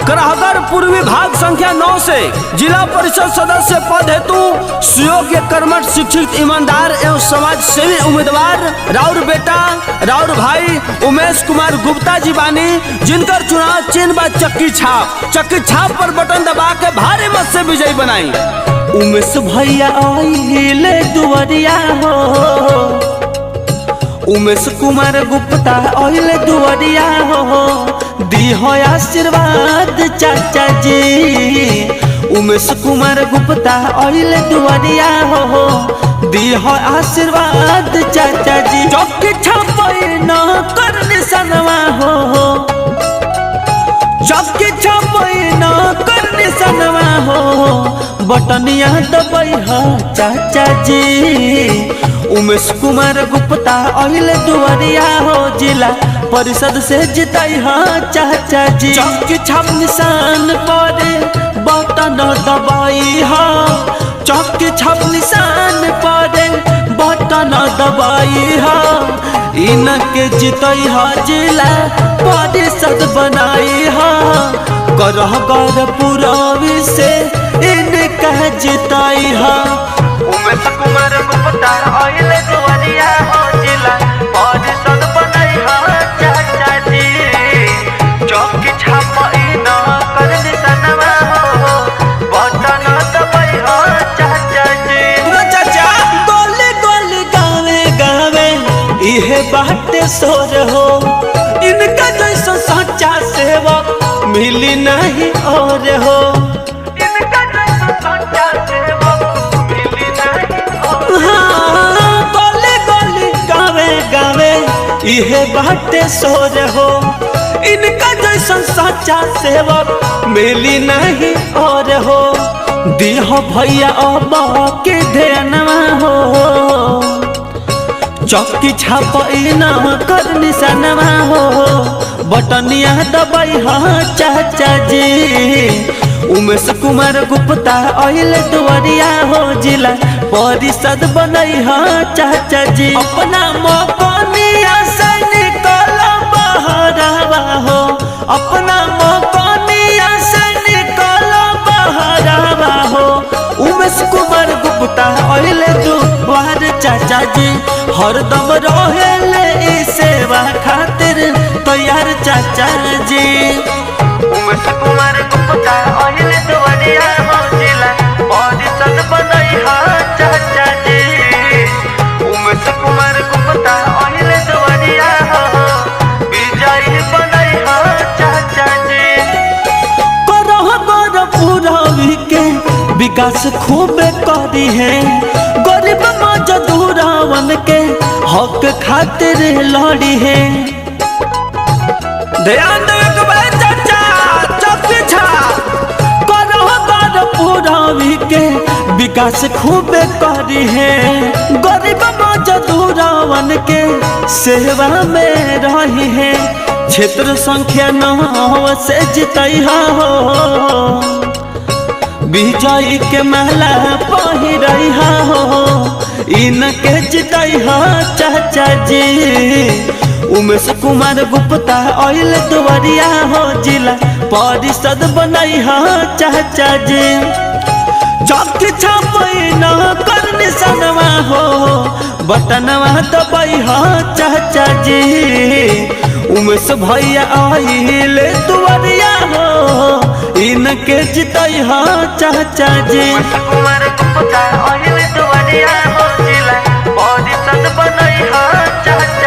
कराहगर पूर्वी भाग संख्या 9 से जिला परिषद सदस्य पद हेतु सुयोग्य कर्मठ शिक्षित ईमानदार एवं समाज सेवी उम्मीदवार राउर बेटा राउर भाई उमेश कुमार गुप्ता जी बानी, जिनकर चुनाव चिन्ह बा चक्की छाप पर बटन दबा के भारी मत से विजयी बनाई। उमेश भैया आइले दुआरिया हो, उमेश कुमार गुप्ता आइले दुआरिया हो, दी हो आशीर्वाद चाचा जी। उमेश कुमार गुप्ता आइले दुआरिया हो, दी हो आशीर्वाद चाचा जी। चौकी छापई न कर निशानवा हो, चौकी छापई न कर निशानवा हो, बटनिया दबाई हो चाचा जी। उमेश कुमार गुप्ता आइले दुआरिया हो, जिला परिषद से जिताई हो चाचा जी। चौकी छाप निशान पर बटन दबाई हो, चौकी छाप निशान पर बटन दबाई हो, इनके जिताई हो जिला परिषद बनाई हो। करह कर पुरावी से इनका जिताई हो। उमेश कुमार गुप्ता आइले दुआरिया हो, जिला परिषद बनाई हो चाचा जी। चौकी छापई न कर निशानवा हो, बटन दबाई हो चाचा जी। चाचा गोली गोली गावे गावे इहे बाटे सोर हो, इनका जैसा सच्चा सेवक मिली नहीं और हो, इनका जैसा सच्चा सेवक मिली नहीं और। हाँ गोली गोली गावे गावे इहे बाटे सोर हो, इनका जैसा सच्चा सेवक मिली नहीं और हो। दिहो भैया अब के ध्यानवा हो, चौकी छापई न कर निशानवा हो, बटनिया दबाई हो चाचा जी। उमेश कुमार गुप्ता आइले दुआरिया हो, जिला परिषद बनाई हो चाचा जी। अपना मौकनिया से निकल बहरवा हो, अपना मौकनिया से निकल बहरवा हो। उमेश कुमार गुप्ता आइले दुआर चाचा जी, हरदम रहेले ई सेवा खातिर तैयार चाचा जी। उमेश कुमार गुप्ता आइले दुआरिया हो, जिला परिषद बनाई हो चाचा जी। उमेश कुमार गुप्ता आइले दुआरिया हो, विजयी बनाई हो चाचा जी। करह कर पुरावी के विकास खूब करी है, गरीब मजदूरवन के हक खातिर लड़ी है। ध्यान देवे चाचा चौकी छाप करह कर पुरावी के विकास खूब करी है, गरीब मजदूरवन के सेवा में रही है। क्षेत्र संख्या 9 से जितई हो, विजयी के माला पहिरई हो, इनके जितई हो चाचा जी। उमेश कुमार गुप्ता आइले दुआरिया हो, जिला परिषद बनाई हो चाचा जी। चौकी छापई न कर निशानवा हो, बटनवा दबाई हो चाचा जी। उमेश भैया आइले दुआरिया हो, इनके जिताई हो चाचा जी। उमेश कुमार गुप्ता आइले दुआरिया हो, जिला परिषद बनाई हो चाचा